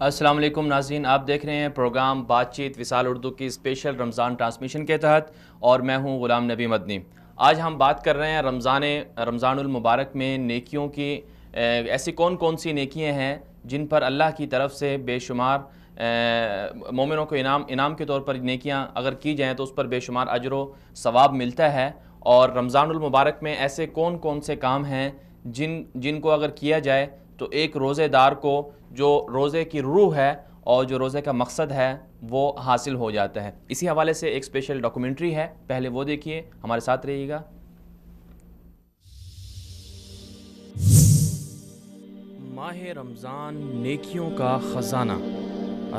السلام علیکم ناظرین، آپ دیکھ رہے ہیں پروگرام بات چیت وصال اردو کی اسپیشل رمضان ٹرانسمیشن کے تحت، اور میں ہوں غلام نبی مدنی۔ آج ہم بات کر رہے ہیں رمضان المبارک میں نیکیوں کی ایسی کون کون سی نیکیاں ہیں جن پر اللہ کی طرف سے بے شمار مومنوں کو انعام کے طور پر نیکیاں اگر کی جائیں تو اس پر بے شمار اجر و ثواب ملتا ہے، اور رمضان المبارک میں ایسے کون کون سے کام ہیں جن کو اگر کیا جائے تو ایک روزے دار کو جو روزے کی روح ہے اور جو روزے کا مقصد ہے وہ حاصل ہو جاتا ہے۔ اسی حوالے سے ایک اسپیشل ڈاکومنٹری ہے، پہلے وہ دیکھیے، ہمارے ساتھ رہیے گا۔ ماہ رمضان نیکیوں کا خزانہ۔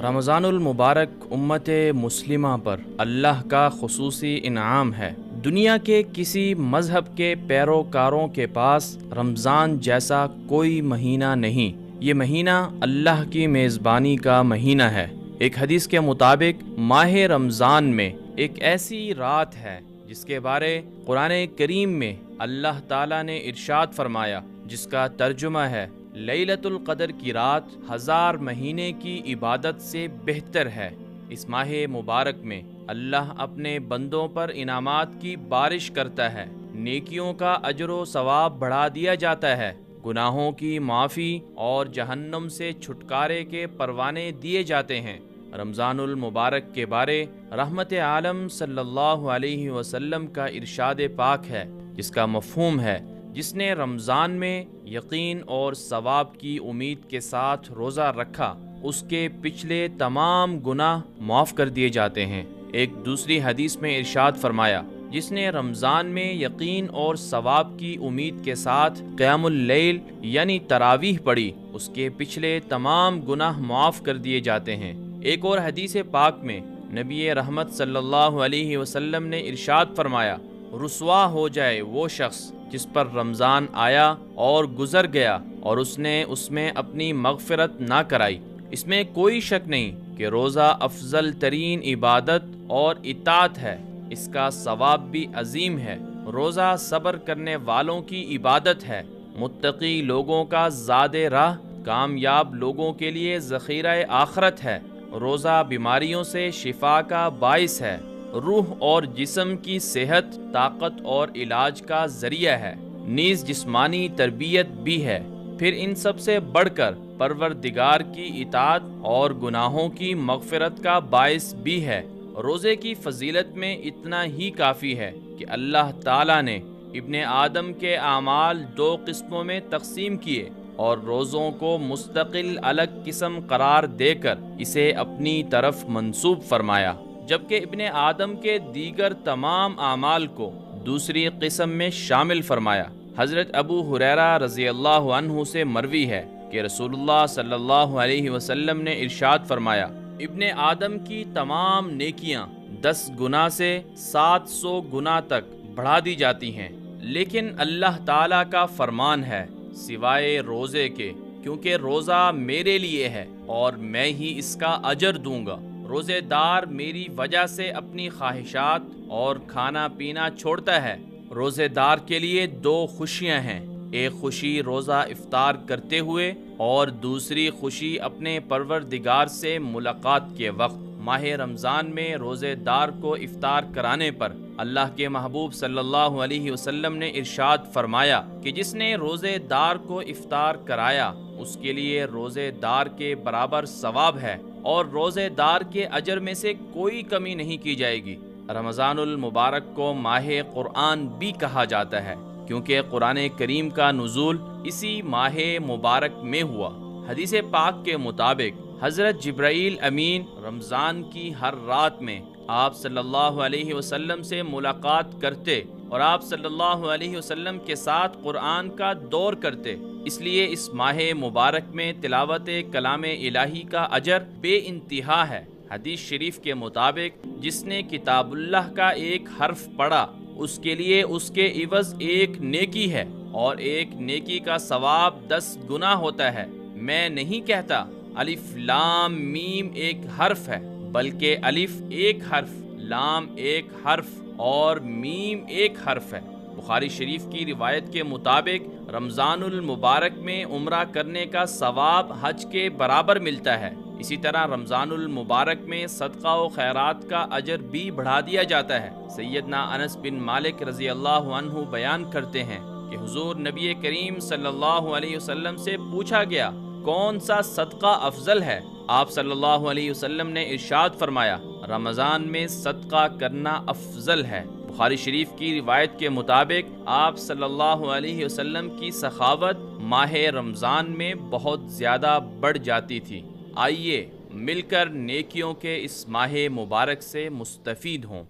رمضان المبارک امت مسلمہ پر اللہ کا خصوصی انعام ہے۔ دنیا کے کسی مذہب کے پیروکاروں کے پاس رمضان جیسا کوئی مہینہ نہیں۔ یہ مہینہ اللہ کی میزبانی کا مہینہ ہے۔ ایک حدیث کے مطابق ماہ رمضان میں ایک ایسی رات ہے جس کے بارے قرآن کریم میں اللہ تعالیٰ نے ارشاد فرمایا، جس کا ترجمہ ہے لیلۃ القدر کی رات 1000 مہینے کی عبادت سے بہتر ہے۔ اس ماہ مبارک میں اللہ اپنے بندوں پر انعامات کی بارش کرتا ہے، نیکیوں کا اجر و ثواب بڑھا دیا جاتا ہے، گناہوں کی معافی اور جہنم سے چھٹکارے کے پروانے دیے جاتے ہیں۔ رمضان المبارک کے بارے رحمت عالم صلی اللہ علیہ وسلم کا ارشاد پاک ہے، جس کا مفہوم ہے، جس نے رمضان میں یقین اور ثواب کی امید کے ساتھ روزہ رکھا اس کے پچھلے تمام گناہ معاف کر دیے جاتے ہیں۔ ایک دوسری حدیث میں ارشاد فرمایا، جس نے رمضان میں یقین اور ثواب کی امید کے ساتھ قیام اللیل یعنی تراویح پڑھی اس کے پچھلے تمام گناہ معاف کر دیے جاتے ہیں۔ ایک اور حدیث پاک میں نبی رحمت صلی اللہ علیہ وسلم نے ارشاد فرمایا، رسوا ہو جائے وہ شخص جس پر رمضان آیا اور گزر گیا اور اس نے اس میں اپنی مغفرت نہ کرائی۔ اس میں کوئی شک نہیں کہ روزہ افضل ترین عبادت اور اطاعت ہے، اس کا ثواب بھی عظیم ہے۔ روزہ صبر کرنے والوں کی عبادت ہے، متقی لوگوں کا زاد راہ، کامیاب لوگوں کے لیے ذخیرہ آخرت ہے۔ روزہ بیماریوں سے شفا کا باعث ہے، روح اور جسم کی صحت، طاقت اور علاج کا ذریعہ ہے، نیز جسمانی تربیت بھی ہے۔ پھر ان سب سے بڑھ کر پروردگار کی اطاعت اور گناہوں کی مغفرت کا باعث بھی ہے۔ روزے کی فضیلت میں اتنا ہی کافی ہے کہ اللہ تعالیٰ نے ابن آدم کے اعمال 2 قسموں میں تقسیم کیے اور روزوں کو مستقل الگ قسم قرار دے کر اسے اپنی طرف منسوب فرمایا، جبکہ ابن آدم کے دیگر تمام اعمال کو دوسری قسم میں شامل فرمایا۔ حضرت ابو ہریرہ رضی اللہ عنہ سے مروی ہے کہ رسول اللہ صلی اللہ علیہ وسلم نے ارشاد فرمایا، ابن آدم کی تمام نیکیاں 10 گنا سے 700 گنا تک بڑھا دی جاتی ہیں، لیکن اللہ تعالیٰ کا فرمان ہے سوائے روزے کے، کیونکہ روزہ میرے لیے ہے اور میں ہی اس کا اجر دوں گا۔ روزے دار میری وجہ سے اپنی خواہشات اور کھانا پینا چھوڑتا ہے۔ روزے دار کے لیے 2 خوشیاں ہیں، ایک خوشی روزہ افطار کرتے ہوئے اور دوسری خوشی اپنے پروردگار سے ملاقات کے وقت۔ ماہ رمضان میں روزے دار کو افطار کرانے پر اللہ کے محبوب صلی اللہ علیہ وسلم نے ارشاد فرمایا کہ جس نے روزے دار کو افطار کرایا اس کے لیے روزے دار کے برابر ثواب ہے اور روزے دار کے اجر میں سے کوئی کمی نہیں کی جائے گی۔ رمضان المبارک کو ماہ قرآن بھی کہا جاتا ہے کیونکہ قرآن کریم کا نزول اسی ماہ مبارک میں ہوا۔ حدیث پاک کے مطابق حضرت جبرائیل امین رمضان کی ہر رات میں آپ صلی اللہ علیہ وسلم سے ملاقات کرتے اور آپ صلی اللہ علیہ وسلم کے ساتھ قرآن کا دور کرتے، اس لیے اس ماہ مبارک میں تلاوت کلام الہی کا اجر بے انتہا ہے۔ حدیث شریف کے مطابق جس نے کتاب اللہ کا ایک حرف پڑھا اس کے لیے اس کے عوض 1 نیکی ہے اور 1 نیکی کا ثواب 10 گنا ہوتا ہے۔ میں نہیں کہتا الف لام میم ایک حرف ہے، بلکہ الف ایک حرف، لام ایک حرف اور میم ایک حرف ہے۔ بخاری شریف کی روایت کے مطابق رمضان المبارک میں عمرہ کرنے کا ثواب حج کے برابر ملتا ہے۔ اسی طرح رمضان المبارک میں صدقہ و خیرات کا اجر بھی بڑھا دیا جاتا ہے۔ سیدنا انس بن مالک رضی اللہ عنہ بیان کرتے ہیں کہ حضور نبی کریم صلی اللہ علیہ وسلم سے پوچھا گیا کون سا صدقہ افضل ہے؟ آپ صلی اللہ علیہ وسلم نے ارشاد فرمایا رمضان میں صدقہ کرنا افضل ہے۔ بخاری شریف کی روایت کے مطابق آپ صلی اللہ علیہ وسلم کی سخاوت ماہ رمضان میں بہت زیادہ بڑھ جاتی تھی۔ آئیے مل کر نیکیوں کے اس ماہ مبارک سے مستفید ہوں۔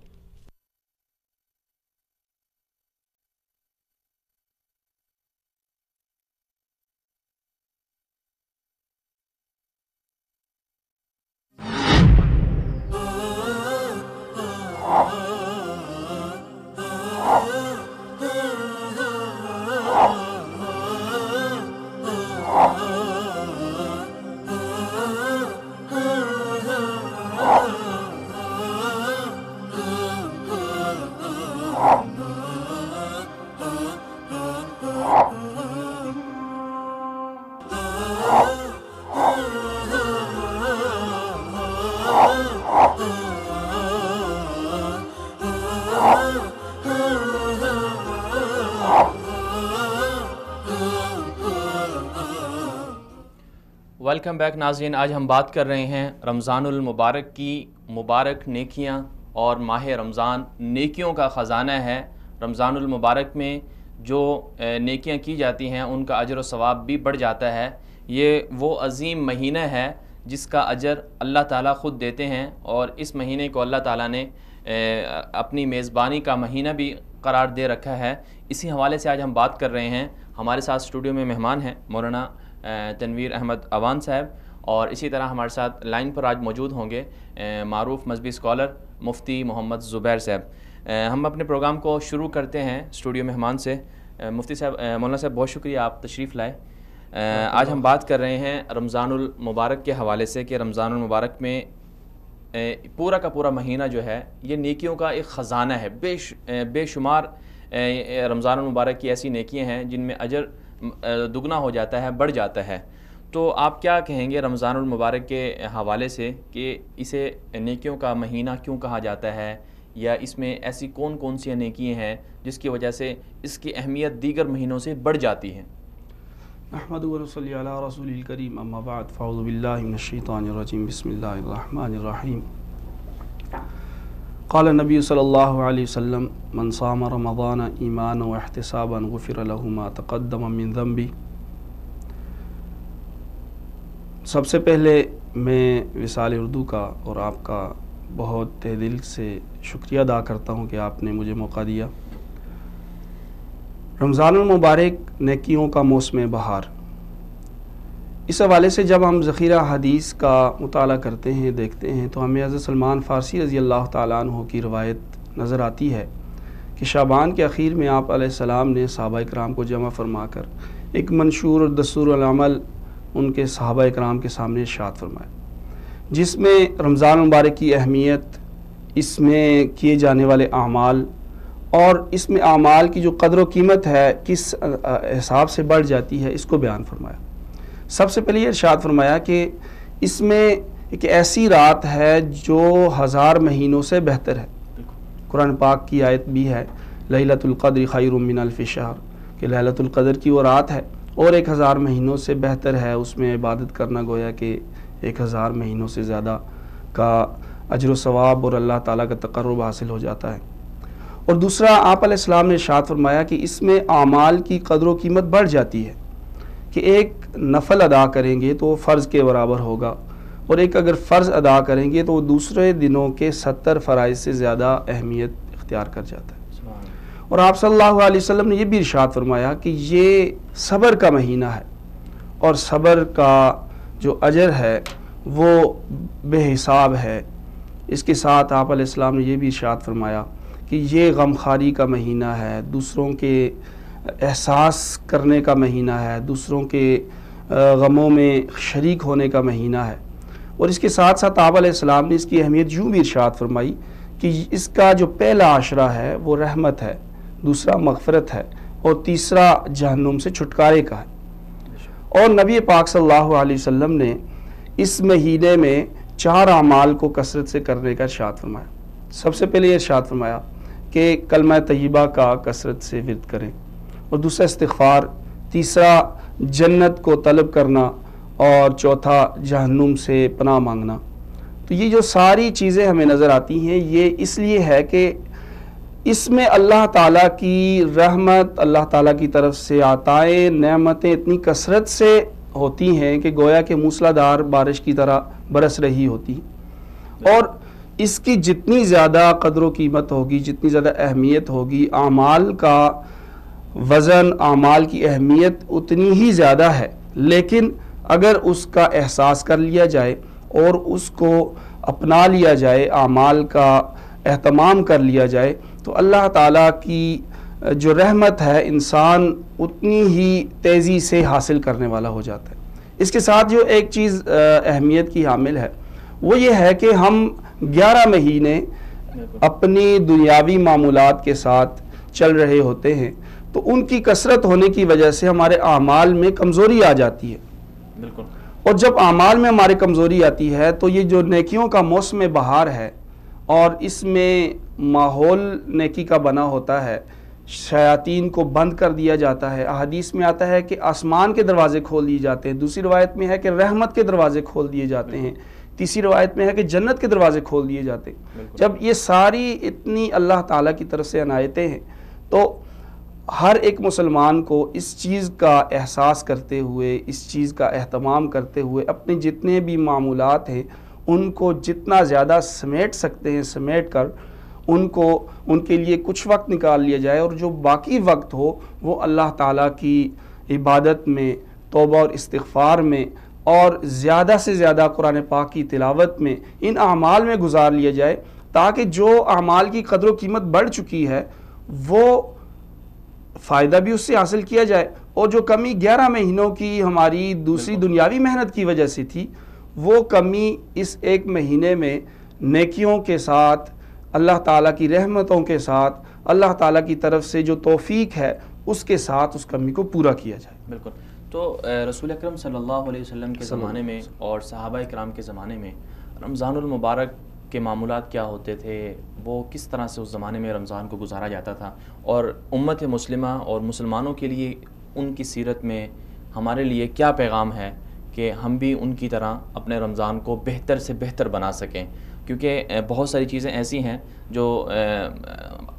ویلکم بیک ناظرین، آج ہم بات کر رہے ہیں رمضان المبارک کی مبارک نیکیاں اور ماہ رمضان نیکیوں کا خزانہ ہے۔ رمضان المبارک میں جو نیکیاں کی جاتی ہیں ان کا اجر و ثواب بھی بڑھ جاتا ہے۔ یہ وہ عظیم مہینہ ہے جس کا اجر اللہ تعالیٰ خود دیتے ہیں، اور اس مہینے کو اللہ تعالیٰ نے اپنی میزبانی کا مہینہ بھی قرار دے رکھا ہے۔ اسی حوالے سے آج ہم بات کر رہے ہیں۔ ہمارے ساتھ اسٹوڈیو میں مہمان ہیں مولانا تنویر احمد اوان صاحب، اور اسی طرح ہمارے ساتھ لائن پر آج موجود ہوں گے معروف مذہبی اسکالر مفتی محمد زبیر صاحب۔ ہم اپنے پروگرام کو شروع کرتے ہیں اسٹوڈیو مہمان سے۔ مفتی صاحب، مولانا صاحب بہت شکریہ آپ تشریف لائے۔ آج ہم بات کر رہے ہیں رمضان المبارک کے حوالے سے کہ رمضان المبارک میں پورا کا پورا مہینہ جو ہے یہ نیکیوں کا ایک خزانہ ہے۔ بے شمار رمضان المبارک کی ایسی نیکیاں ہیں جن میں اجر دگنا ہو جاتا ہے، بڑھ جاتا ہے۔ تو آپ کیا کہیں گے رمضان المبارک کے حوالے سے کہ اسے نیکیوں کا مہینہ کیوں کہا جاتا ہے، یا اس میں ایسی کون کون سی نیکیاں ہیں جس کی وجہ سے اس کی اہمیت دیگر مہینوں سے بڑھ جاتی ہے؟ نحمد و نصلی علی رسول الکریم، اما بعد، فاعوذ باللہ من الشیطان الرجیم، بسم اللہ الرحمن الرحیم۔ قال نبی صلی اللہ علیہ وسلم من صام رمضان ایمانا و احتسابا غفر له ما تقدم من ذنبی۔ سب سے پہلے میں وصال اردو کا اور آپ کا بہت تہ دل سے شکریہ ادا کرتا ہوں کہ آپ نے مجھے موقع دیا۔ رمضان المبارک نیکیوں کا موسم بہار، اس حوالے سے جب ہم ذخیرہ حدیث کا مطالعہ کرتے ہیں، دیکھتے ہیں، تو ہمیں حضرت سلمان فارسی رضی اللہ تعالیٰ عنہ کی روایت نظر آتی ہے کہ شعبان کے اخیر میں آپ علیہ السلام نے صحابہ اکرام کو جمع فرما کر ایک منشور اور دستور العمل ان کے صحابہ اکرام کے سامنے ارشاد فرمایا، جس میں رمضان المبارک کی اہمیت، اس میں کیے جانے والے اعمال اور اس میں اعمال کی جو قدر و قیمت ہے کس حساب سے بڑھ جاتی ہے، اس کو بیان فرمایا۔ سب سے پہلے یہ ارشاد فرمایا کہ اس میں ایک ایسی رات ہے جو 1000 مہینوں سے بہتر ہے۔ قرآن پاک کی آیت بھی ہے لیلۃ القدر خیر من الف شہر، کہ لیلۃ القدر کی وہ رات ہے اور 1000 مہینوں سے بہتر ہے، اس میں عبادت کرنا گویا کہ 1000 مہینوں سے زیادہ کا اجر و ثواب اور اللہ تعالیٰ کا تقرب حاصل ہو جاتا ہے۔ اور دوسرا آپ علیہ السلام نے ارشاد فرمایا کہ اس میں اعمال کی قدر و قیمت بڑھ جاتی ہے، کہ ایک نفل ادا کریں گے تو وہ فرض کے برابر ہوگا، اور ایک اگر فرض ادا کریں گے تو وہ دوسرے دنوں کے 70 فرائض سے زیادہ اہمیت اختیار کر جاتا ہے۔ اور آپ صلی اللہ علیہ وسلم نے یہ بھی ارشاد فرمایا کہ یہ صبر کا مہینہ ہے، اور صبر کا جو اجر ہے وہ بے حساب ہے۔ اس کے ساتھ آپ علیہ السلام نے یہ بھی ارشاد فرمایا کہ یہ غمخواری کا مہینہ ہے، دوسروں کے احساس کرنے کا مہینہ ہے، دوسروں کے غموں میں شریک ہونے کا مہینہ ہے۔ اور اس کے ساتھ ساتھ آپ علیہ السلام نے اس کی اہمیت یوں بھی ارشاد فرمائی کہ اس کا جو پہلا عشرہ ہے وہ رحمت ہے، دوسرا مغفرت ہے، اور تیسرا جہنم سے چھٹکارے کا ہے۔ اور نبی پاک صلی اللہ علیہ وسلم نے اس مہینے میں 4 اعمال کو کثرت سے کرنے کا ارشاد فرمایا۔ سب سے پہلے یہ ارشاد فرمایا کہ کلمہ طیبہ کا کثرت سے ورد کریں، اور دوسرا استغفار، تیسرا جنت کو طلب کرنا، اور چوتھا جہنم سے پناہ مانگنا۔ تو یہ جو ساری چیزیں ہمیں نظر آتی ہیں یہ اس لیے ہے کہ اس میں اللہ تعالیٰ کی رحمت، اللہ تعالیٰ کی طرف سے عطائیں، نعمتیں اتنی کثرت سے ہوتی ہیں کہ گویا کہ موسلا دھار بارش کی طرح برس رہی ہوتی ہیں، اور اس کی جتنی زیادہ قدر و قیمت ہوگی، جتنی زیادہ اہمیت ہوگی، اعمال کا وزن، اعمال کی اہمیت اتنی ہی زیادہ ہے۔ لیکن اگر اس کا احساس کر لیا جائے اور اس کو اپنا لیا جائے، اعمال کا اہتمام کر لیا جائے، تو اللہ تعالیٰ کی جو رحمت ہے انسان اتنی ہی تیزی سے حاصل کرنے والا ہو جاتا ہے۔ اس کے ساتھ جو ایک چیز اہمیت کی حامل ہے وہ یہ ہے کہ ہم 11 مہینے اپنی دنیاوی معمولات کے ساتھ چل رہے ہوتے ہیں، تو ان کی کثرت ہونے کی وجہ سے ہمارے اعمال میں کمزوری آ جاتی ہے۔ بالکل۔ اور جب اعمال میں ہمارے کمزوری آتی ہے تو یہ جو نیکیوں کا موسم بہار ہے اور اس میں ماحول نیکی کا بنا ہوتا ہے، شیاطین کو بند کر دیا جاتا ہے۔ احادیث میں آتا ہے کہ آسمان کے دروازے کھول دیے جاتے ہیں، دوسری روایت میں ہے کہ رحمت کے دروازے کھول دیے جاتے ہیں، تیسری روایت میں ہے کہ جنت کے دروازے کھول دیے جاتے ہیں۔ جب یہ ساری اتنی اللہ تعالیٰ کی طرف سے عنایتیں ہیں تو ہر ایک مسلمان کو اس چیز کا احساس کرتے ہوئے، اس چیز کا اہتمام کرتے ہوئے اپنے جتنے بھی معمولات ہیں ان کو جتنا زیادہ سمیٹ سکتے ہیں سمیٹ کر ان کے لیے کچھ وقت نکال لیا جائے، اور جو باقی وقت ہو وہ اللہ تعالیٰ کی عبادت میں، توبہ اور استغفار میں، اور زیادہ سے زیادہ قرآن پاک کی تلاوت میں، ان اعمال میں گزار لیا جائے، تاکہ جو اعمال کی قدر و قیمت بڑھ چکی ہے وہ فائدہ بھی اس سے حاصل کیا جائے، اور جو کمی 11 مہینوں کی ہماری دوسری دنیاوی محنت کی وجہ سے تھی وہ کمی اس ایک مہینے میں نیکیوں کے ساتھ، اللہ تعالیٰ کی رحمتوں کے ساتھ، اللہ تعالیٰ کی طرف سے جو توفیق ہے اس کے ساتھ اس کمی کو پورا کیا جائے۔ بالکل۔ تو رسول اکرم صلی اللہ علیہ وسلم کے زمانے میں اور صحابہ کرام کے زمانے میں رمضان المبارک کے معمولات کیا ہوتے تھے، وہ کس طرح سے اس زمانے میں رمضان کو گزارا جاتا تھا، اور امت مسلمہ اور مسلمانوں کے لیے ان کی سیرت میں ہمارے لیے کیا پیغام ہے کہ ہم بھی ان کی طرح اپنے رمضان کو بہتر سے بہتر بنا سکیں؟ کیونکہ بہت ساری چیزیں ایسی ہیں جو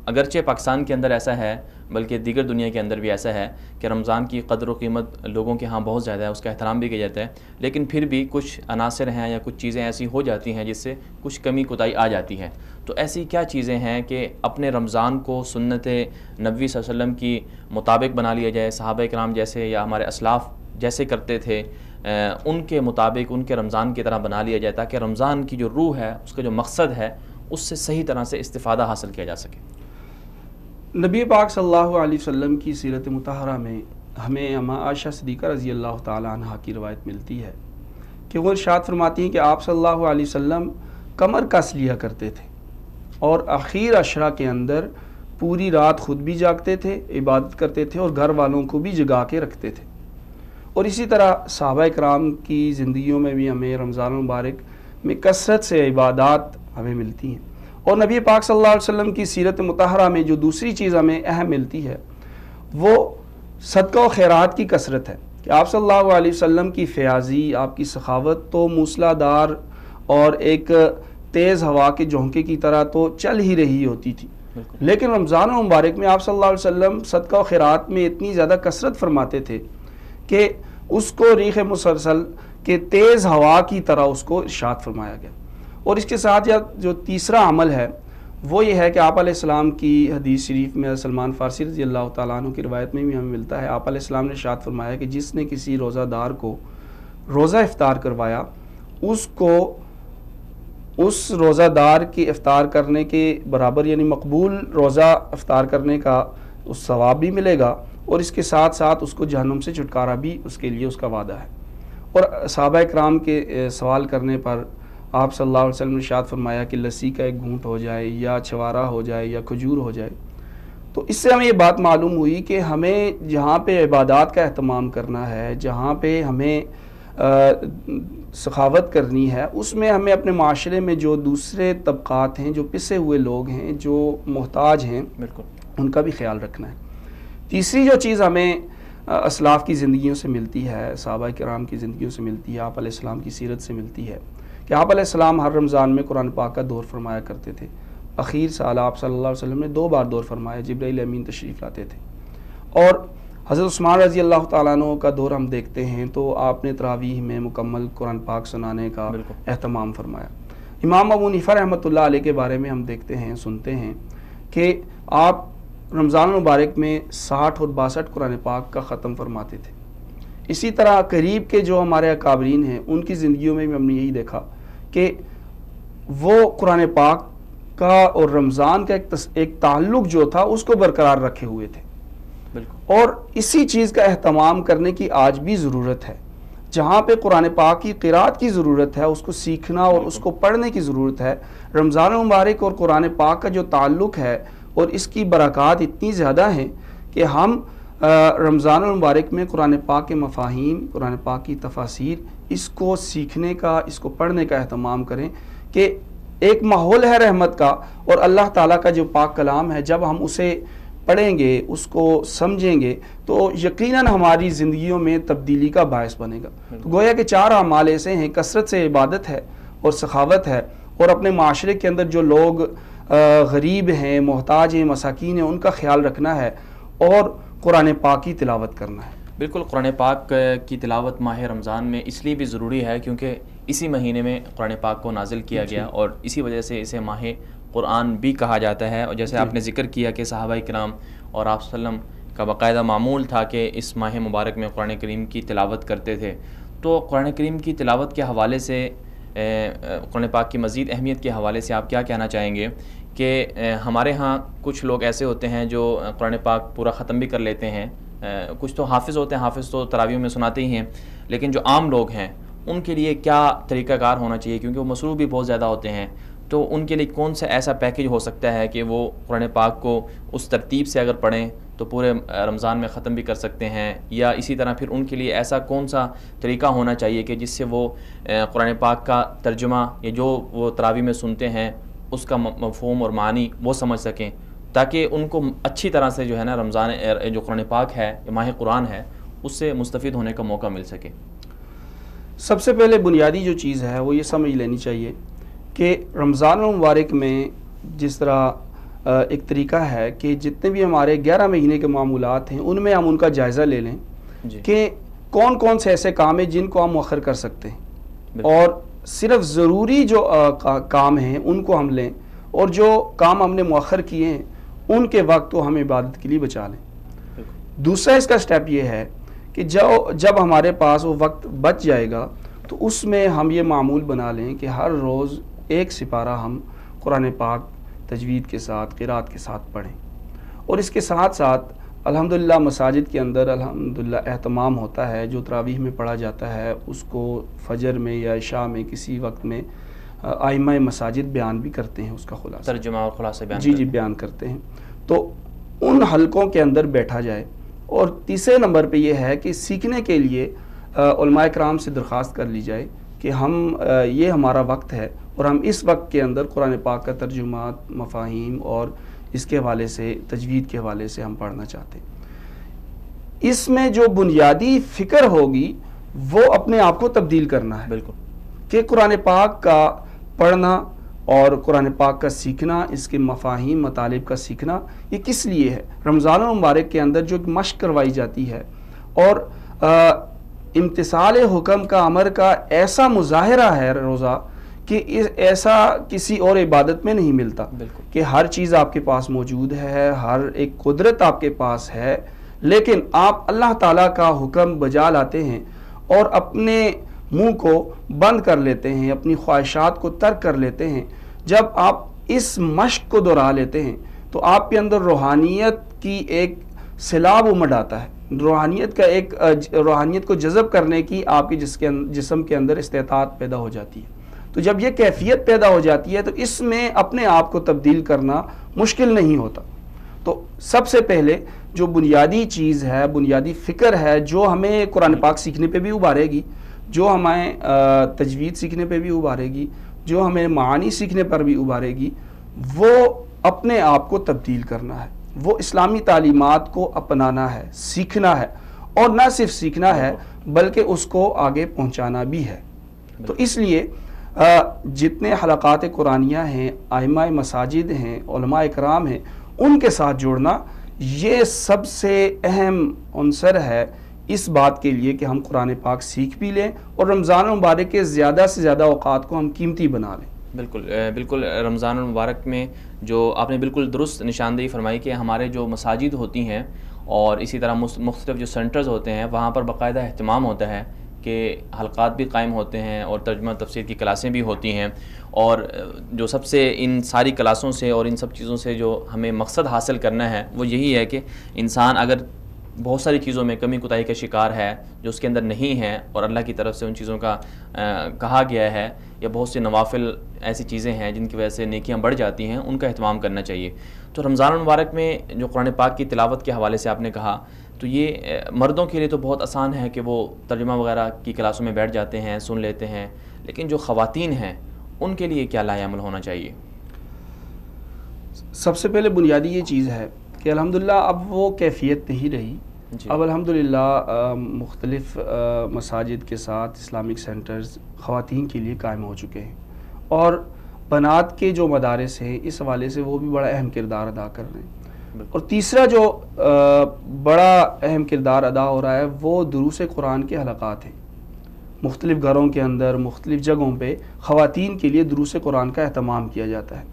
اگرچہ پاکستان کے اندر ایسا ہے بلکہ دیگر دنیا کے اندر بھی ایسا ہے کہ رمضان کی قدر و قیمت لوگوں کے ہاں بہت زیادہ ہے، اس کا احترام بھی کیا جاتا ہے، لیکن پھر بھی کچھ عناصر ہیں یا کچھ چیزیں ایسی ہو جاتی ہیں جس سے کچھ کمی کوتاہی آ جاتی ہے۔ تو ایسی کیا چیزیں ہیں کہ اپنے رمضان کو سنت نبوی صلی اللہ علیہ وسلم کی مطابق بنا لیا جائے، صحابہ کرام جیسے یا ہمارے اسلاف جیسے کرتے تھے ان کے مطابق ان کے رمضان کی طرح بنا لیا جائے، تاکہ رمضان کی جو روح ہے، اس کا جو مقصد ہے، اس سے صحیح طرح سے استفادہ حاصل کیا جا سکے؟ نبی پاک صلی اللہ علیہ وسلم کی سیرت مطہرہ میں ہمیں اما عائشہ صدیقہ رضی اللہ تعالیٰ عنہا کی روایت ملتی ہے کہ وہ ارشاد فرماتی ہیں کہ آپ صلی اللہ علیہ وسلم کمر کس لیا کرتے تھے، اور اخیر عشرہ کے اندر پوری رات خود بھی جاگتے تھے، عبادت کرتے تھے، اور گھر والوں کو بھی جگا کے رکھتے تھے۔ اور اسی طرح صحابہ کرام کی زندگیوں میں بھی ہمیں رمضان المبارک میں کثرت سے عبادات ہمیں ملتی ہیں۔ اور نبی پاک صلی اللہ علیہ وسلم کی سیرت مطہرہ میں جو دوسری چیز ہمیں اہم ملتی ہے وہ صدقہ و خیرات کی کثرت ہے، کہ آپ صلی اللہ علیہ وسلم کی فیاضی، آپ کی سخاوت تو موسلا دھار اور ایک تیز ہوا کے جھونکے کی طرح تو چل ہی رہی ہوتی تھی، لیکن رمضان المبارک میں آپ صلی اللہ علیہ وسلم صدقہ و خیرات میں اتنی زیادہ کثرت فرماتے تھے کہ اس کو ریح مسلسل کے تیز ہوا کی طرح اس کو ارشاد فرمایا گیا۔ اور اس کے ساتھ جو تیسرا عمل ہے وہ یہ ہے کہ آپ علیہ السلام کی حدیث شریف میں سلمان فارسی رضی اللہ تعالیٰ عنہ کی روایت میں بھی ہمیں ملتا ہے، آپ علیہ السلام نے ارشاد فرمایا کہ جس نے کسی روزہ دار کو روزہ افطار کروایا اس کو اس روزہ دار کی افطار کرنے کے برابر، یعنی مقبول روزہ افطار کرنے کا اس ثواب بھی ملے گا، اور اس کے ساتھ ساتھ اس کو جہنم سے چھٹکارا بھی اس کے لیے اس کا وعدہ ہے۔ اور صحابہ اکرام کے سوال کرنے پر آپ صلی اللہ علیہ وسلم نے ارشاد فرمایا کہ لسی کا ایک گھونٹ ہو جائے یا چھوارا ہو جائے یا کھجور ہو جائے۔ تو اس سے ہمیں یہ بات معلوم ہوئی کہ ہمیں جہاں پہ عبادات کا اہتمام کرنا ہے، جہاں پہ ہمیں سخاوت کرنی ہے، اس میں ہمیں اپنے معاشرے میں جو دوسرے طبقات ہیں، جو پسے ہوئے لوگ ہیں، جو محتاج ہیں، بالکل ان کا بھی خیال رکھنا ہے۔ تیسری جو چیز ہمیں اسلاف کی زندگیوں سے ملتی ہے، صحابہ کرام کی زندگیوں سے ملتی ہے، آپ علیہ السلام کی سیرت سے ملتی ہے کہ آپ علیہ السلام ہر رمضان میں قرآن پاک کا دور فرمایا کرتے تھے۔ اخیر سال آپ صلی اللہ علیہ وسلم نے 2 بار دور فرمایا، جبرائیل امین تشریف لاتے تھے۔ اور حضرت عثمان رضی اللہ تعالیٰ عنہ کا دور ہم دیکھتے ہیں تو آپ نے تراویح میں مکمل قرآن پاک سنانے کا اہتمام فرمایا۔ امام ابو حنیفہ رحمۃ اللہ علیہ کے بارے میں ہم دیکھتے ہیں، سنتے ہیں کہ آپ رمضان المبارک میں 60 اور 62 قرآن پاک کا ختم فرماتے تھے۔ اسی طرح قریب کے جو ہمارے اکابرین ہیں ان کی زندگیوں میں بھی ہم نے یہی دیکھا کہ وہ قرآن پاک کا اور رمضان کا ایک تعلق جو تھا اس کو برقرار رکھے ہوئے تھے، اور اسی چیز کا اہتمام کرنے کی آج بھی ضرورت ہے۔ جہاں پہ قرآن پاک کی قرات کی ضرورت ہے، اس کو سیکھنا اور اس کو پڑھنے کی ضرورت ہے، رمضان المبارک اور قرآن پاک کا جو تعلق ہے اور اس کی برکات اتنی زیادہ ہیں کہ ہم رمضان المبارک میں قرآن پاک کے مفاہیم، قرآن پاک کی تفاسیر، اس کو سیکھنے کا، اس کو پڑھنے کا اہتمام کریں کہ ایک ماحول ہے رحمت کا، اور اللہ تعالیٰ کا جو پاک کلام ہے جب ہم اسے پڑھیں گے، اس کو سمجھیں گے تو یقیناً ہماری زندگیوں میں تبدیلی کا باعث بنے گا۔ تو گویا کہ 4 اعمال ایسے ہیں، کثرت سے عبادت ہے اور سخاوت ہے، اور اپنے معاشرے کے اندر جو لوگ غریب ہیں، محتاج ہیں، مساکین ہیں، ان کا خیال رکھنا ہے، اور قرآن پاک کی تلاوت کرنا ہے۔ بالکل، قرآن پاک کی تلاوت ماہ رمضان میں اس لیے بھی ضروری ہے کیونکہ اسی مہینے میں قرآن پاک کو نازل کیا گیا، اور اسی وجہ سے اسے ماہ قرآن بھی کہا جاتا ہے۔ اور جیسے آپ نے ذکر کیا کہ صحابہ کرام اور آپ صلی اللہ علیہ وسلم کا باقاعدہ معمول تھا کہ اس ماہ مبارک میں قرآن کریم کی تلاوت کرتے تھے، تو قرآن کریم کی تلاوت کے حوالے سے، قرآن پاک کی مزید اہمیت کے حوالے سے آپ کیا کہنا چاہیں گے کہ ہمارے ہاں کچھ لوگ ایسے ہوتے ہیں جو قرآن پاک پورا ختم بھی کر لیتے ہیں، کچھ تو حافظ ہوتے ہیں، حافظ تو تراویح میں سناتے ہی ہیں، لیکن جو عام لوگ ہیں ان کے لیے کیا طریقہ کار ہونا چاہیے، کیونکہ وہ مصروف بھی بہت زیادہ ہوتے ہیں، تو ان کے لیے کون سا ایسا پیکج ہو سکتا ہے کہ وہ قرآن پاک کو اس ترتیب سے اگر پڑھیں تو پورے رمضان میں ختم بھی کر سکتے ہیں، یا اسی طرح پھر ان کے لیے ایسا کون سا طریقہ ہونا چاہیے کہ جس سے وہ قرآن پاک کا ترجمہ یا جو وہ تراویح میں سنتے ہیں اس کا مفہوم اور معنی وہ سمجھ سکیں، تاکہ ان کو اچھی طرح سے جو ہے نا رمضان جو قرآن پاک ہے، ماہ قرآن ہے، اس سے مستفید ہونے کا موقع مل سکے۔ سب سے پہلے بنیادی جو چیز ہے وہ یہ سمجھ لینی چاہیے کہ رمضان المبارک میں جس طرح ایک طریقہ ہے کہ جتنے بھی ہمارے 11 مہینے کے معمولات ہیں ان میں ہم ان کا جائزہ لے لیں کہ کون کون سے ایسے کام ہیں جن کو ہم مؤخر کر سکتے ہیں، اور صرف ضروری جو کام ہیں ان کو ہم لیں، اور جو کام ہم نے مؤخر کیے ہیں ان کے وقت تو ہم عبادت کے لیے بچا لیں۔ دوسرا اس کا سٹیپ یہ ہے کہ جب ہمارے پاس وہ وقت بچ جائے گا تو اس میں ہم یہ معمول بنا لیں کہ ہر روز 1 سپارہ ہم قرآن پاک تجوید کے ساتھ، قرات کے ساتھ پڑھیں، اور اس کے ساتھ ساتھ الحمدللہ مساجد کے اندر الحمدللہ اہتمام ہوتا ہے، جو تراویح میں پڑھا جاتا ہے اس کو فجر میں یا عشاء میں کسی وقت میں ائمہ مساجد بیان بھی کرتے ہیں، اس کا خلاصہ ترجمہ اور خلاصہ بیان کرتے ہیں، تو ان حلقوں کے اندر بیٹھا جائے۔ اور تیسرے نمبر پہ یہ ہے کہ سیکھنے کے لیے علماء کرام سے درخواست کر لی جائے کہ یہ ہمارا وقت ہے اور ہم اس وقت کے اندر قرآن پاک کا ترجمات، مفاہیم اور اس کے حوالے سے، تجوید کے حوالے سے ہم پڑھنا چاہتے ہیں۔ اس میں جو بنیادی فکر ہوگی وہ اپنے آپ کو تبدیل کرنا ہے، بالکل، کہ قرآن پاک کا پڑھنا اور قرآن پاک کا سیکھنا، اس کے مفاہیم، مطالب کا سیکھنا، یہ کس لیے ہے؟ رمضان المبارک کے اندر جو مشق کروائی جاتی ہے اور امتثال حکم کا، امر کا ایسا مظاہرہ ہے روزہ کہ ایسا کسی اور عبادت میں نہیں ملتا، کہ ہر چیز آپ کے پاس موجود ہے، ہر ایک قدرت آپ کے پاس ہے، لیکن آپ اللہ تعالیٰ کا حکم بجا لاتے ہیں اور اپنے منہ کو بند کر لیتے ہیں، اپنی خواہشات کو ترک کر لیتے ہیں۔ جب آپ اس مشق کو دہرا لیتے ہیں تو آپ کے اندر روحانیت کی ایک سیلاب امڑ آتا ہے، روحانیت کو جذب کرنے کی آپ کے جسم کے اندر استطاعت پیدا ہو جاتی ہے۔ تو جب یہ کیفیت پیدا ہو جاتی ہے تو اس میں اپنے آپ کو تبدیل کرنا مشکل نہیں ہوتا۔ تو سب سے پہلے جو بنیادی چیز ہے، بنیادی فکر ہے جو ہمیں قرآن پاک سیکھنے پہ بھی ابھارے گی، جو ہمیں تجوید سیکھنے پہ بھی ابھارے گی، جو ہمیں معانی سیکھنے پر بھی ابھارے گی، وہ اپنے آپ کو تبدیل کرنا ہے، وہ اسلامی تعلیمات کو اپنانا ہے، سیکھنا ہے، اور نہ صرف سیکھنا ہے بلکہ اس کو آگے پہنچانا بھی ہے۔ تو اس لیے جتنے حلقات قرآنیہ ہیں، ائمہ مساجد ہیں، علماء اکرام ہیں، ان کے ساتھ جوڑنا یہ سب سے اہم عنصر ہے اس بات کے لیے کہ ہم قرآن پاک سیکھ بھی لیں اور رمضان المبارک کے زیادہ سے زیادہ اوقات کو ہم قیمتی بنا لیں۔ بالکل رمضان المبارک میں جو آپ نے بالکل درست نشاندہی فرمائی کہ ہمارے جو مساجد ہوتی ہیں اور اسی طرح مختلف جو سینٹرز ہوتے ہیں وہاں پر باقاعدہ اہتمام ہوتا ہے کہ حلقات بھی قائم ہوتے ہیں اور ترجمہ تفسیر کی کلاسیں بھی ہوتی ہیں، اور جو سب سے ان ساری کلاسوں سے اور ان سب چیزوں سے جو ہمیں مقصد حاصل کرنا ہے وہ یہی ہے کہ انسان اگر بہت ساری چیزوں میں کمی کوتاہی کا شکار ہے جو اس کے اندر نہیں ہے اور اللہ کی طرف سے ان چیزوں کا کہا گیا ہے، یا بہت سے نوافل ایسی چیزیں ہیں جن کی وجہ سے نیکیاں بڑھ جاتی ہیں، ان کا اہتمام کرنا چاہیے۔ تو رمضان المبارک میں جو قرآن پاک کی تلاوت کے حوالے سے آپ نے کہا، تو یہ مردوں کے لیے تو بہت آسان ہے کہ وہ ترجمہ وغیرہ کی کلاسوں میں بیٹھ جاتے ہیں، سن لیتے ہیں، لیکن جو خواتین ہیں ان کے لیے کیا لائحہ عمل ہونا چاہیے؟ سب سے پہلے بنیادی یہ چیز ہے کہ الحمدللہ اب وہ کیفیت نہیں رہی جی۔ اب الحمدللہ مختلف مساجد کے ساتھ اسلامک سینٹرز خواتین کے لیے قائم ہو چکے ہیں، اور بنات کے جو مدارس ہیں اس حوالے سے وہ بھی بڑا اہم کردار ادا کر رہے ہیں۔ اور تیسرا جو بڑا اہم کردار ادا ہو رہا ہے وہ دروس قرآن کے حلقات ہیں۔ مختلف گھروں کے اندر مختلف جگہوں پہ خواتین کے لیے دروس قرآن کا اہتمام کیا جاتا ہے۔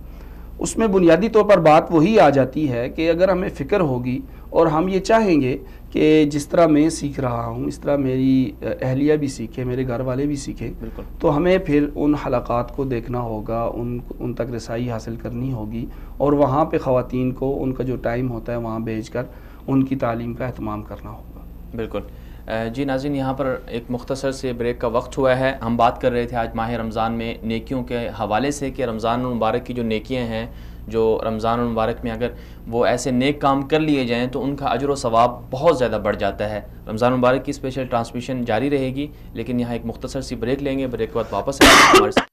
اس میں بنیادی طور پر بات وہی آ جاتی ہے کہ اگر ہمیں فکر ہوگی اور ہم یہ چاہیں گے کہ جس طرح میں سیکھ رہا ہوں اس طرح میری اہلیہ بھی سیکھے، میرے گھر والے بھی سیکھیں، تو ہمیں پھر ان حلقات کو دیکھنا ہوگا، ان تک رسائی حاصل کرنی ہوگی، اور وہاں پہ خواتین کو ان کا جو ٹائم ہوتا ہے وہاں بھیج کر ان کی تعلیم کا اہتمام کرنا ہوگا۔ بالکل جی ناظرین، یہاں پر ایک مختصر سے بریک کا وقت ہوا ہے۔ ہم بات کر رہے تھے آج ماہ رمضان میں نیکیوں کے حوالے سے کہ رمضان المبارک کی جو نیکیاں ہیں، جو رمضان المبارک میں اگر وہ ایسے نیک کام کر لیے جائیں تو ان کا اجر و ثواب بہت زیادہ بڑھ جاتا ہے۔ رمضان المبارک کی اسپیشل ٹرانسمیشن جاری رہے گی، لیکن یہاں ایک مختصر سی بریک لیں گے، بریک کے بعد واپس آئیں گے ہمارے ساتھ۔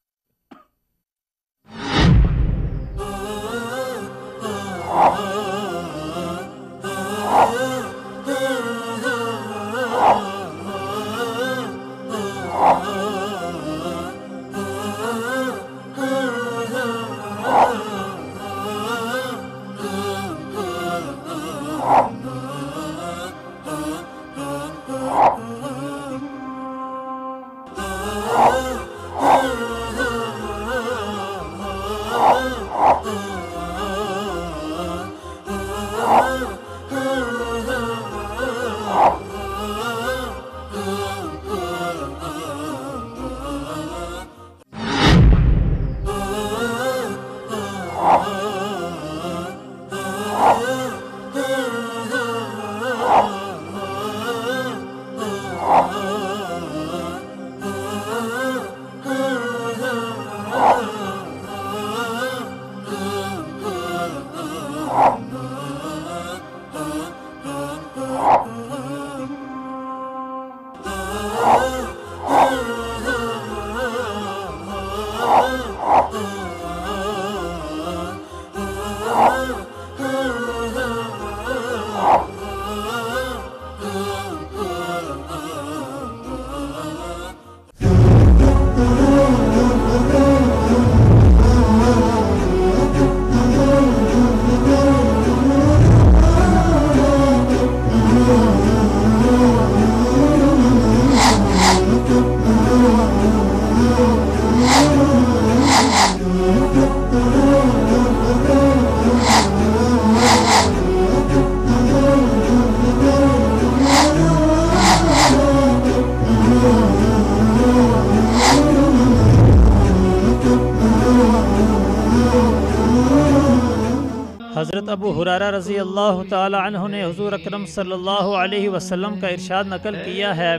حضرت ابو ہریرہ رضی اللہ تعالی عنہ نے حضور اکرم صلی اللہ علیہ وسلم کا ارشاد نقل کیا ہے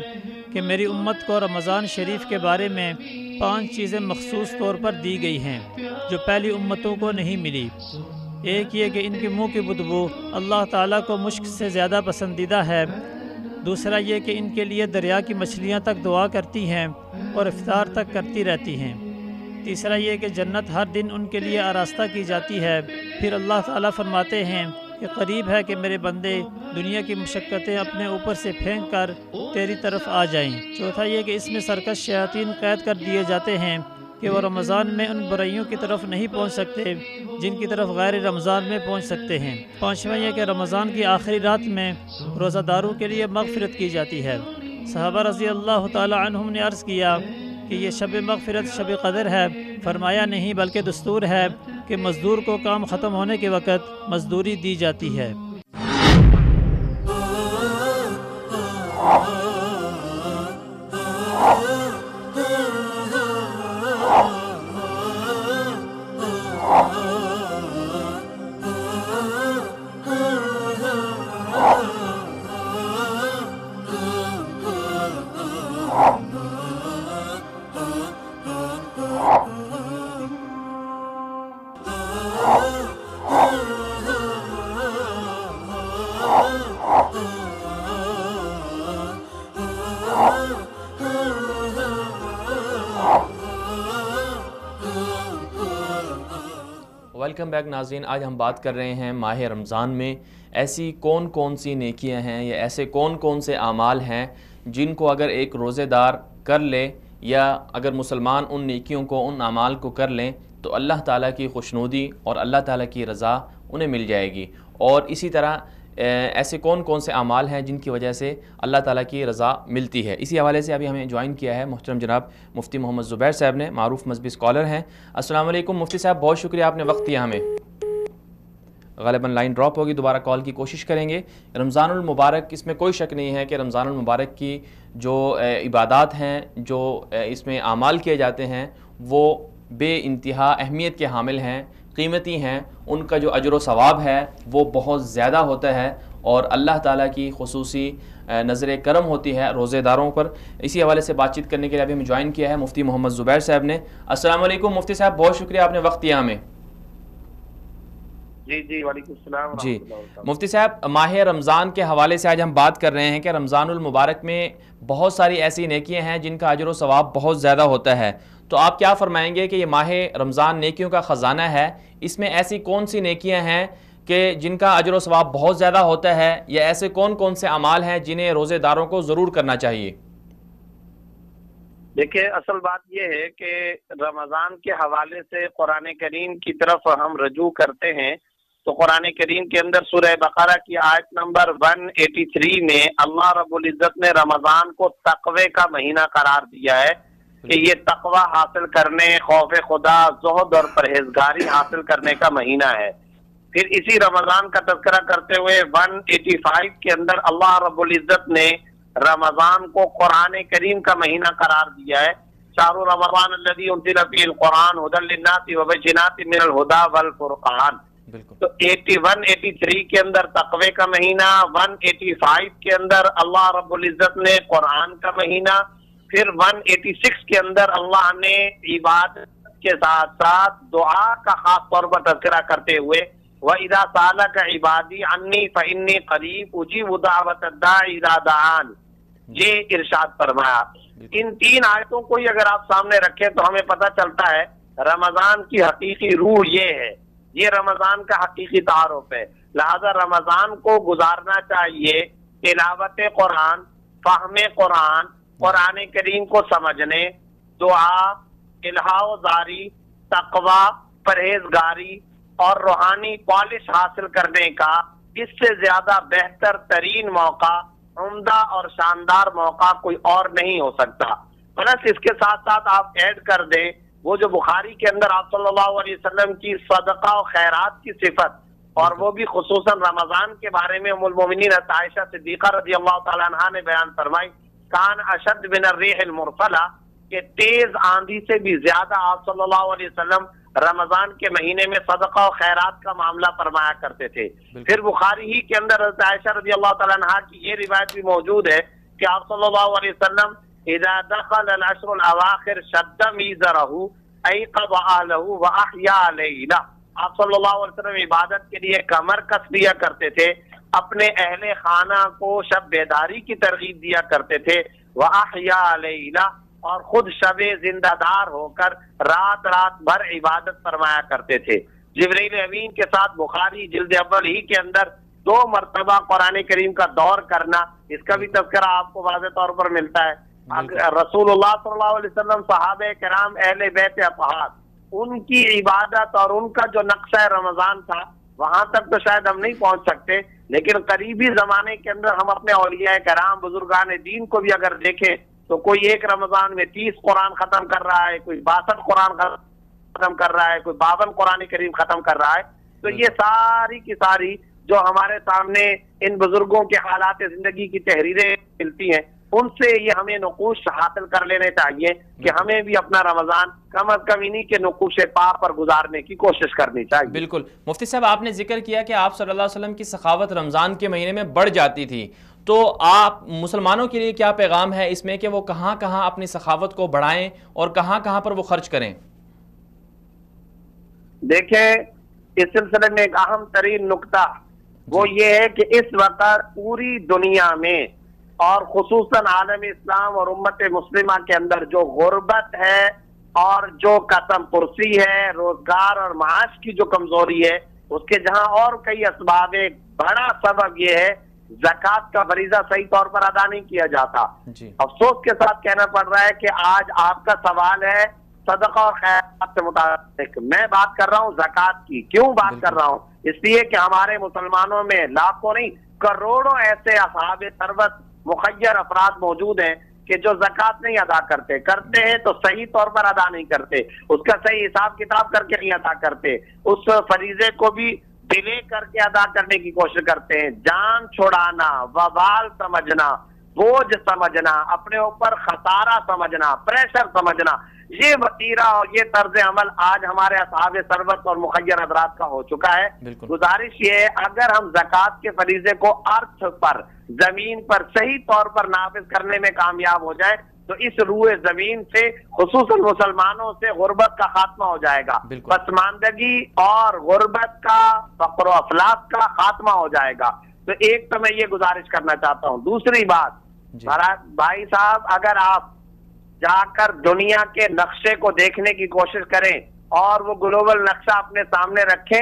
کہ میری امت کو رمضان شریف کے بارے میں 5 چیزیں مخصوص طور پر دی گئی ہیں جو پہلی امتوں کو نہیں ملی۔ ایک یہ کہ ان کے منہ کی بدبو اللہ تعالیٰ کو مشک سے زیادہ پسندیدہ ہے، دوسرا یہ کہ ان کے لیے دریا کی مچھلیاں تک دعا کرتی ہیں اور افطار تک کرتی رہتی ہیں۔ تیسرا یہ کہ جنت ہر دن ان کے لیے آراستہ کی جاتی ہے۔ پھر اللہ تعالیٰ فرماتے ہیں کہ قریب ہے کہ میرے بندے دنیا کی مشقتیں اپنے اوپر سے پھینک کر تیری طرف آ جائیں۔ چوتھا یہ کہ اس میں سرکش شیاطین قید کر دیے جاتے ہیں کہ وہ رمضان میں ان برائیوں کی طرف نہیں پہنچ سکتے جن کی طرف غیر رمضان میں پہنچ سکتے ہیں۔ پانچواں یہ کہ رمضان کی آخری رات میں روزہ داروں کے لیے مغفرت کی جاتی ہے۔ صحابہ رضی اللہ تعالی عنہم نے عرض کیا کہ یہ شب مغفرت شب قدر ہے۔ فرمایا نہیں بلکہ دستور ہے کہ مزدور کو کام ختم ہونے کے وقت مزدوری دی جاتی ہے۔ ویلکم بیک ناظرین، آج ہم بات کر رہے ہیں ماہ رمضان میں ایسی کون کون سی نیکیاں ہیں یا ایسے کون کون سے اعمال ہیں جن کو اگر ایک روزے دار کر لے یا اگر مسلمان ان نیکیوں کو ان اعمال کو کر لیں تو اللہ تعالیٰ کی خوشنودی اور اللہ تعالیٰ کی رضا انہیں مل جائے گی۔ اور اسی طرح ایسے کون کون سے اعمال ہیں جن کی وجہ سے اللہ تعالیٰ کی رضا ملتی ہے۔ اسی حوالے سے ابھی ہمیں جوائن کیا ہے محترم جناب مفتی محمد زبیر صاحب نے، معروف مذہبی اسکالر ہیں۔ السلام علیکم مفتی صاحب، بہت شکریہ آپ نے وقت دیا ہمیں۔ غالباً لائن ڈراپ ہوگی، دوبارہ کال کی کوشش کریں گے۔ رمضان المبارک، اس میں کوئی شک نہیں ہے کہ رمضان المبارک کی جو عبادات ہیں، جو اس میں اعمال کیے جاتے ہیں، وہ بے انتہا اہمیت کے حامل ہیں، قیمتی ہیں۔ ان کا جو اجر و ثواب ہے وہ بہت زیادہ ہوتا ہے اور اللہ تعالیٰ کی خصوصی نظر کرم ہوتی ہے روزے داروں پر۔ اسی حوالے سے بات چیت کرنے کے لیے ابھی ہمیں جوائن کیا ہے مفتی محمد زبیر صاحب نے۔ السلام علیکم مفتی صاحب، بہت شکریہ آپ نے وقت دیا ہمیں۔ جی وعلیکم السلام ورحمۃ اللہ وبرکاتہ۔ مفتی صاحب، ماہ رمضان کے حوالے سے آج ہم بات کر رہے ہیں کہ رمضان المبارک میں بہت ساری ایسی نیکیاں ہیں جن کا اجر و ثواب بہت زیادہ ہوتا ہے، تو آپ کیا فرمائیں گے کہ یہ ماہ رمضان نیکیوں کا خزانہ ہے، اس میں ایسی کون سی نیکیاں ہیں کہ جن کا اجر و ثواب بہت زیادہ ہوتا ہے، یا ایسے کون کون سے اعمال ہیں جنہیں روزے داروں کو ضرور کرنا چاہیے؟ دیکھیں، اصل بات یہ ہے کہ رمضان کے حوالے سے قرآن کریم کی طرف ہم رجوع کرتے ہیں تو قرآن کریم کے اندر سورہ بقرہ کی آیت نمبر 183 میں اللہ رب العزت نے رمضان کو تقوی کا مہینہ قرار دیا ہے کہ یہ تقوی حاصل کرنے، خوف خدا، زہد اور پرہیزگاری حاصل کرنے کا مہینہ ہے۔ پھر اسی رمضان کا تذکرہ کرتے ہوئے 185 کے اندر اللہ رب العزت نے رمضان کو قرآن کریم کا مہینہ قرار دیا ہے۔ شہر رمضان الذی انزل فیہ القرآن ھدی للناس وبینات من الھدی والفرقان۔ تو 183 کے اندر تقوی کا مہینہ، 185 کے اندر اللہ رب العزت نے قرآن کا مہینہ، پھر 186 کے اندر اللہ نے عبادت کے ساتھ ساتھ دعا کا خاص طور پر تذکرہ کرتے ہوئے وَإِذَا سَأَلَكَ عِبَادِي عَنِّي فَإِنِّي قَرِيبٌ أُجِيبُ دَعْوَةَ الدَّاعِ إِذَا دَعَانِ، یہ ارشاد فرمایا۔ ان تین آیتوں کو ہی اگر آپ سامنے رکھیں تو ہمیں پتہ چلتا ہے رمضان کی حقیقی روح یہ ہے، یہ رمضان کا حقیقی تعارف ہے۔ لہذا رمضان کو گزارنا چاہیے تلاوت قرآن، فہم قرآن، قرآن کریم کو سمجھنے، دعا، الہا و زاری، تقوی، پرہیزگاری اور روحانی پالش حاصل کرنے کا اس سے زیادہ بہتر ترین موقع، عمدہ اور شاندار موقع کوئی اور نہیں ہو سکتا۔ پلس اس کے ساتھ ساتھ آپ ایڈ کر دیں وہ جو بخاری کے اندر آپ صلی اللہ علیہ وسلم کی صدقہ و خیرات کی صفت، اور وہ بھی خصوصاً رمضان کے بارے میں ام المومنین عائشہ صدیقہ رضی اللہ تعالیٰ عنہا نے بیان فرمائی، کان اشد من الریح المرسلہ، کہ تیز آندھی سے بھی زیادہ آپ صلی اللہ علیہ وسلم رمضان کے مہینے میں صدقہ و خیرات کا معاملہ فرمایا کرتے تھے۔ پھر بخاری ہی کے اندر حضرت عائشہ رضی اللہ تعالیٰ عنہا کی یہ روایت بھی موجود ہے کہ آپ صلی اللہ علیہ وسلم اذا دخل العشر الاواخر شد میزرہ ایقظ اہلہ واحیا لیلہ، آپ صلی اللہ علیہ وسلم عبادت کے لیے کمر کس لیا کرتے تھے، اپنے اہل خانہ کو شب بیداری کی ترغیب دیا کرتے تھے، وَأَحْيَا لَيْلَ، اور خود شب زندہ دار ہو کر رات رات بھر عبادت فرمایا کرتے تھے۔ جبرائیل امین کے ساتھ بخاری جلد اول ہی کے اندر 2 مرتبہ قرآن کریم کا دور کرنا، اس کا بھی تذکرہ آپ کو واضح طور پر ملتا ہے۔ رسول اللہ صلی اللہ علیہ وسلم، صحابہ کرام، اہل بیت اطہار، ان کی عبادت اور ان کا جو نقشہ رمضان تھا، وہاں تک تو شاید ہم نہیں پہنچ سکتے، لیکن قریبی زمانے کے اندر ہم اپنے اولیاء کرام، بزرگان دین کو بھی اگر دیکھیں تو کوئی ایک رمضان میں 30 قرآن ختم کر رہا ہے، کوئی 62 قرآن ختم کر رہا ہے، کوئی 52 قرآن کریم ختم کر رہا ہے۔ تو یہ ساری کی ساری جو ہمارے سامنے ان بزرگوں کے حالات زندگی کی تحریریں ملتی ہیں، ان سے یہ ہمیں نقوش حاصل کر لینے چاہیے کہ ہمیں بھی اپنا رمضان کم از کم انہی کے نقوش پا پر گزارنے کی کوشش کرنی چاہیے۔ بالکل مفتی صاحب، آپ نے ذکر کیا کہ آپ صلی اللہ علیہ وسلم کی سخاوت رمضان کے مہینے میں بڑھ جاتی تھی، تو آپ مسلمانوں کے لیے کیا پیغام ہے اس میں کہ وہ کہاں کہاں اپنی سخاوت کو بڑھائیں اور کہاں کہاں پر وہ خرچ کریں؟ دیکھیں، اس سلسلے میں ایک اہم ترین نقطہ وہ یہ ہے کہ اس وقت پوری دنیا میں اور خصوصاً عالم اسلام اور امت مسلمہ کے اندر جو غربت ہے اور جو قسم پرسی ہے، روزگار اور معاش کی جو کمزوری ہے، اس کے جہاں اور کئی اسباب ہے، بڑا سبب یہ ہے زکوٰۃ کا فریضہ صحیح طور پر ادا نہیں کیا جاتا۔ افسوس کے ساتھ کہنا پڑ رہا ہے کہ آج آپ کا سوال ہے صدقہ اور خیرات سے متعلق، میں بات کر رہا ہوں زکوٰۃ کی۔ کیوں بات کر رہا ہوں؟ اس لیے کہ ہمارے مسلمانوں میں لاکھوں نہیں کروڑوں ایسے اصحاب ثروت مخیر افراد موجود ہیں کہ جو زکوٰۃ نہیں ادا کرتے ہیں تو صحیح طور پر ادا نہیں کرتے، اس کا صحیح حساب کتاب کر کے نہیں ادا کرتے، اس فریضے کو بھی ڈیلے کر کے ادا کرنے کی کوشش کرتے ہیں۔ جان چھڑانا، وبال سمجھنا، بوجھ سمجھنا، اپنے اوپر خسارہ سمجھنا، پریشر سمجھنا، یہ وتیرہ اور یہ طرز عمل آج ہمارے اصحاب ثروت اور مخیر حضرات کا ہو چکا ہے۔ گزارش یہ ہے، اگر ہم زکوٰۃ کے فریضے کو ارتھ پر، زمین پر صحیح طور پر نافذ کرنے میں کامیاب ہو جائے تو اس روئے زمین سے خصوصاً مسلمانوں سے غربت کا خاتمہ ہو جائے گا، پسماندگی اور غربت کا، فقر و افلاس کا خاتمہ ہو جائے گا۔ تو ایک تو میں یہ گزارش کرنا چاہتا ہوں۔ دوسری بات، بھائی صاحب، اگر آپ جا کر دنیا کے نقشے کو دیکھنے کی کوشش کریں اور وہ گلوبل نقشہ اپنے سامنے رکھیں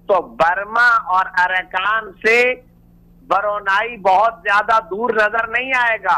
تو برما اور اراکان سے برونائی بہت زیادہ دور نظر نہیں آئے گا،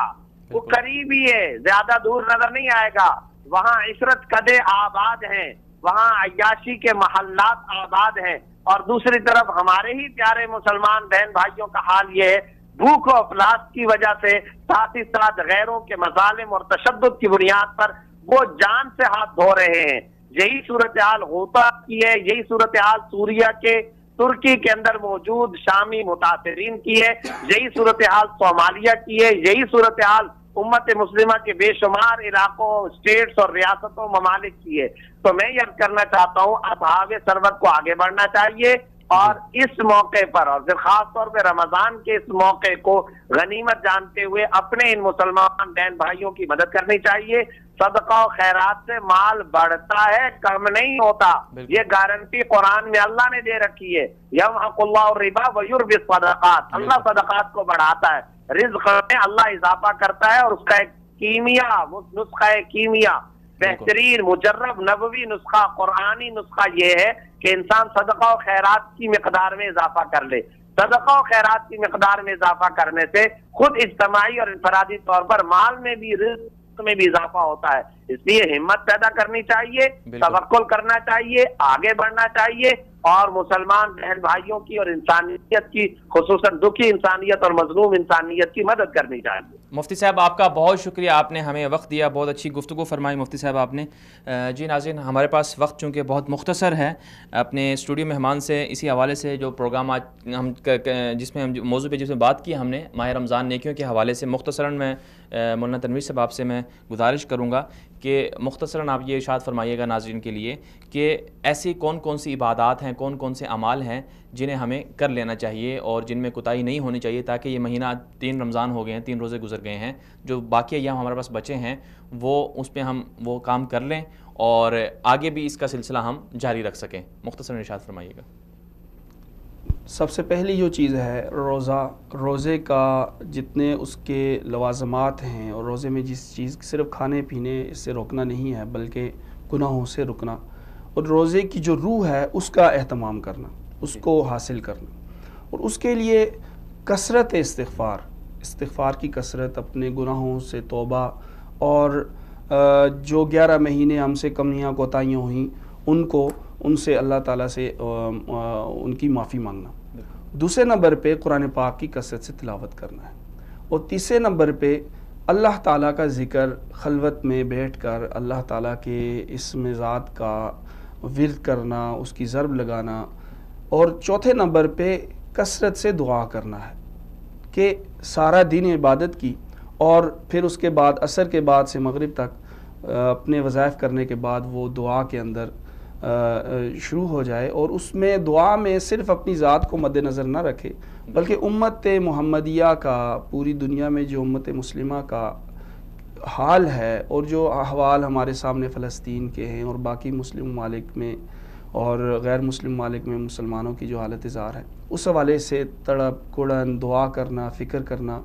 وہ قریب ہی ہے، زیادہ دور نظر نہیں آئے گا۔ وہاں عشرت قدے آباد ہیں، وہاں عیاشی کے محلات آباد ہیں، اور دوسری طرف ہمارے ہی پیارے مسلمان بہن بھائیوں کا حال یہ ہے، بھوک و افلاس کی وجہ سے ساتھ ہی ساتھ غیروں کے مظالم اور تشدد کی بنیاد پر وہ جان سے ہاتھ دھو رہے ہیں۔ یہی صورتحال غوطہ کی ہے، یہی صورتحال سوریہ کے، ترکی کے اندر موجود شامی متاثرین کی ہے، یہی صورتحال صومالیہ کی ہے، یہی صورتحال امت مسلمہ کے بے شمار علاقوں، اسٹیٹس اور ریاستوں، ممالک کی ہے۔ تو میں یہ کرنا چاہتا ہوں، اصحاب ثروت کو آگے بڑھنا چاہیے اور اس موقع پر، اور خاص طور پہ رمضان کے اس موقع کو غنیمت جانتے ہوئے اپنے ان مسلمان بہن بھائیوں کی مدد کرنی چاہیے۔ صدقہ و خیرات سے مال بڑھتا ہے، کم نہیں ہوتا، یہ گارنٹی قرآن میں اللہ نے دے رکھی ہے۔ یمحق اللہ الربا ویربی الصدقات، اللہ صدقات کو بڑھاتا ہے، رزق میں اللہ اضافہ کرتا ہے، اور اس کا ایک کیمیا، نسخہ کیمیا، بہترین مجرب نبوی نسخہ، قرآنی نسخہ یہ ہے کہ انسان صدقہ و خیرات کی مقدار میں اضافہ کر لے۔ صدقہ و خیرات کی مقدار میں اضافہ کرنے سے خود اجتماعی اور انفرادی طور پر مال میں بھی، رزق میں بھی اضافہ ہوتا ہے۔ اس لیے ہمت پیدا کرنی چاہیے، توکل کرنا چاہیے، آگے بڑھنا چاہیے، اور مسلمان بہن بھائیوں کی اور انسانیت کی، خصوصاً دکھی انسانیت اور مظلوم انسانیت کی مدد کرنی چاہیے۔ مفتی صاحب، آپ کا بہت شکریہ، آپ نے ہمیں وقت دیا، بہت اچھی گفتگو فرمائی مفتی صاحب آپ نے۔ جی ناظرین، ہمارے پاس وقت چونکہ بہت مختصر ہے، اپنے اسٹوڈیو مہمان سے اسی حوالے سے جو پروگرام آج ہم جس میں ہم موضوع پہ جس میں بات کی ہم نے ماہ رمضان نیکیوں کے حوالے سے، مختصراً میں مولانا تنویر صاحب آپ سے میں گزارش کروں گا کہ مختصراً آپ یہ ارشاد فرمائیے گا ناظرین کے لیے کہ ایسی کون کون سی عبادات ہیں، کون کون سے اعمال ہیں جنہیں ہمیں کر لینا چاہیے اور جن میں کوتاہی نہیں ہونی چاہیے، تاکہ یہ مہینہ 3 رمضان ہو گئے ہیں، 3 روزے گزر گئے ہیں، جو باقی ایام ہمارے پاس بچے ہیں وہ اس پہ ہم وہ کام کر لیں اور آگے بھی اس کا سلسلہ ہم جاری رکھ سکیں۔ مختصراً ارشاد فرمائیے گا۔ سب سے پہلی جو چیز ہے روزے کا جتنے اس کے لوازمات ہیں، اور روزے میں جس چیز صرف کھانے پینے سے روکنا نہیں ہے بلکہ گناہوں سے رکنا، اور روزے کی جو روح ہے اس کا اہتمام کرنا، اس کو حاصل کرنا، اور اس کے لیے کثرت استغفار کی کثرت، اپنے گناہوں سے توبہ، اور جو 11 مہینے ہم سے کمیاں کوتاہیاں ہوئیں ان سے اللہ تعالیٰ سے ان کی معافی مانگنا۔ دوسرے نمبر پہ قرآن پاک کی کثرت سے تلاوت کرنا ہے، اور تیسرے نمبر پہ اللہ تعالیٰ کا ذکر خلوت میں بیٹھ کر اللہ تعالیٰ کے اسم ذات کا ورد کرنا، اس کی ضرب لگانا، اور چوتھے نمبر پہ کثرت سے دعا کرنا ہے کہ سارا دن عبادت کی، اور پھر اس کے بعد عصر کے بعد سے مغرب تک اپنے وظائف کرنے کے بعد وہ دعا کے اندر شروع ہو جائے، اور اس میں دعا میں صرف اپنی ذات کو مد نظر نہ رکھے بلکہ امت محمدیہ کا، پوری دنیا میں جو امت مسلمہ کا حال ہے، اور جو احوال ہمارے سامنے فلسطین کے ہیں اور باقی مسلم ممالک میں اور غیر مسلم ممالک میں مسلمانوں کی جو حالت زار ہے، اس حوالے سے تڑپ کڑن دعا کرنا، فکر کرنا،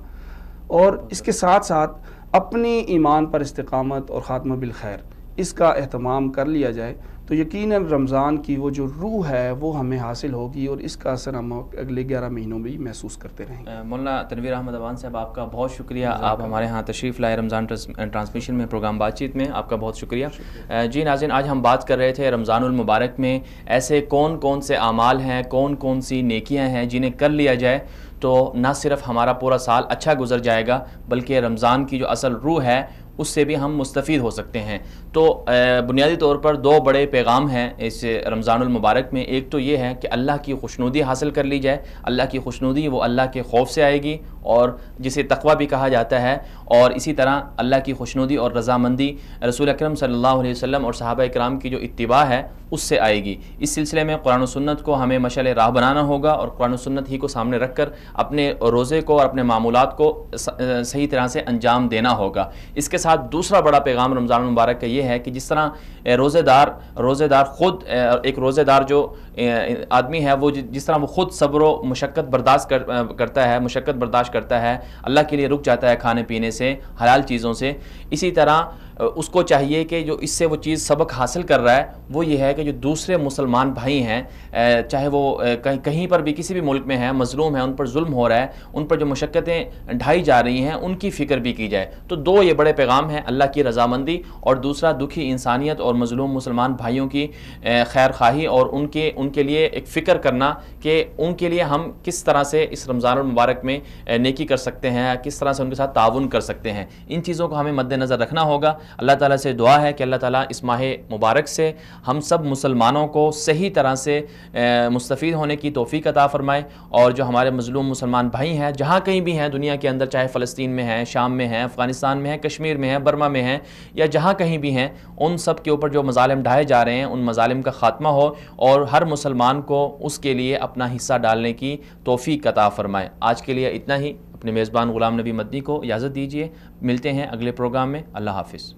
اور اس کے ساتھ ساتھ اپنی ایمان پر استقامت اور خاتمہ بالخیر، اس کا اہتمام کر لیا جائے تو یقیناً رمضان کی وہ جو روح ہے وہ ہمیں حاصل ہوگی، اور اس کا اثر ہم اگلے 11 مہینوں میں بھی محسوس کرتے رہیں گے۔ مولانا تنویر احمد ابان صاحب، آپ کا بہت شکریہ، آپ ہمارے ہاں تشریف لائے رمضان ٹرانسمیشن میں، پروگرام بات چیت میں، آپ کا بہت شکریہ۔ جی ناظرین، آج ہم بات کر رہے تھے رمضان المبارک میں ایسے کون کون سے اعمال ہیں، کون کون سی نیکیاں ہیں جنہیں کر لیا جائے تو نہ صرف ہمارا پورا سال اچھا گزر جائے گا بلکہ رمضان کی جو اصل روح ہے اس سے بھی ہم مستفید ہو سکتے ہیں۔ تو بنیادی طور پر 2 بڑے پیغام ہیں اس رمضان المبارک میں۔ ایک تو یہ ہے کہ اللہ کی خوشنودی حاصل کر لی جائے۔ اللہ کی خوشنودی وہ اللہ کے خوف سے آئے گی، اور جسے تقویٰ بھی کہا جاتا ہے، اور اسی طرح اللہ کی خوشنودی اور رضامندی رسول اکرم صلی اللہ علیہ وسلم اور صحابہ کرام کی جو اتباع ہے اس سے آئے گی۔ اس سلسلے میں قرآن و سنت کو ہمیں مشعل راہ بنانا ہوگا، اور قرآن و سنت ہی کو سامنے رکھ کر اپنے روزے کو اور اپنے معمولات کو صحیح طرح سے انجام دینا ہوگا۔ اس کے ساتھ دوسرا بڑا پیغام رمضان المبارک کا یہ ہے کہ جس طرح روزے دار خود، ایک روزے دار جو آدمی ہے وہ جس طرح وہ خود صبر و مشقت برداشت کرتا ہے، اللہ کے لیے رک جاتا ہے کھانے پینے سے، حلال چیزوں سے، اسی طرح اس کو چاہیے کہ جو اس سے وہ چیز سبق حاصل کر رہا ہے وہ یہ ہے کہ جو دوسرے مسلمان بھائی ہیں، چاہے وہ کہیں پر بھی کسی بھی ملک میں ہیں، مظلوم ہیں، ان پر ظلم ہو رہا ہے، ان پر جو مشقتیں ڈھائی جا رہی ہیں ان کی فکر بھی کی جائے۔ تو 2 یہ بڑے پیغام ہیں، اللہ کی رضامندی، اور دوسرا دکھی انسانیت اور مظلوم مسلمان بھائیوں کی خیر خواہی، اور ان کے لیے ایک فکر کرنا کہ ان کے لیے ہم کس طرح سے اس رمضان المبارک میں نیکی کر سکتے ہیں، کس طرح سے ان کے ساتھ تعاون کر سکتے ہیں۔ ان چیزوں کو ہمیں مد نظر رکھنا ہوگا۔ اللہ تعالیٰ سے دعا ہے کہ اللہ تعالیٰ اس ماہ مبارک سے ہم سب مسلمانوں کو صحیح طرح سے مستفید ہونے کی توفیق عطا فرمائے، اور جو ہمارے مظلوم مسلمان بھائی ہیں جہاں کہیں بھی ہیں دنیا کے اندر، چاہے فلسطین میں ہیں، شام میں ہیں، افغانستان میں ہیں، کشمیر میں ہیں، برما میں ہیں، یا جہاں کہیں بھی ہیں، ان سب کے اوپر جو مظالم ڈھائے جا رہے ہیں ان مظالم کا خاتمہ ہو، اور ہر مسلمان کو اس کے لیے اپنا حصہ ڈالنے کی توفیق عطا فرمائے۔ آج کے لیے اتنا ہی۔ اپنے میزبان غلام نبی مدنی کو اجازت دیجیے، ملتے ہیں اگلے پروگرام میں۔ اللہ حافظ۔